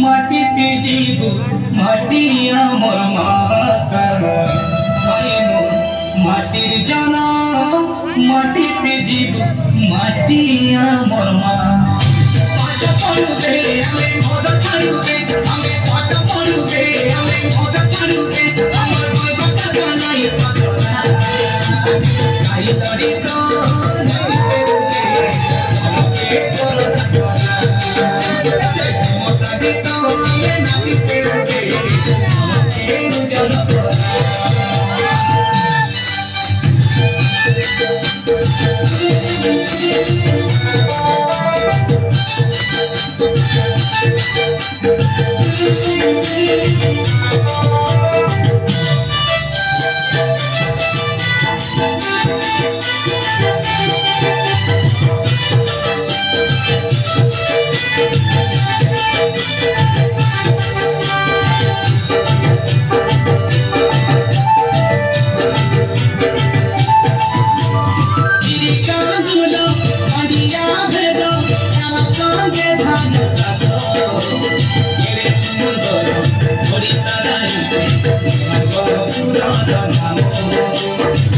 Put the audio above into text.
মাটিতে জীব মাটি আমার মাতা মাটির জনম মাটিতে জীব মাটি আমার মা পাটা পড়ুবে আমি মদ ছাড়ুবে আমি পাটা পড়ুবে আমি মদ ছাড়ুবে আমার কথা জানাই পাগলা গাই লড়ি তো নাই পেরুবে আমাকে করতা করা মজাকে তো আমি নাই পেরুবে আমাকে জল করা Pura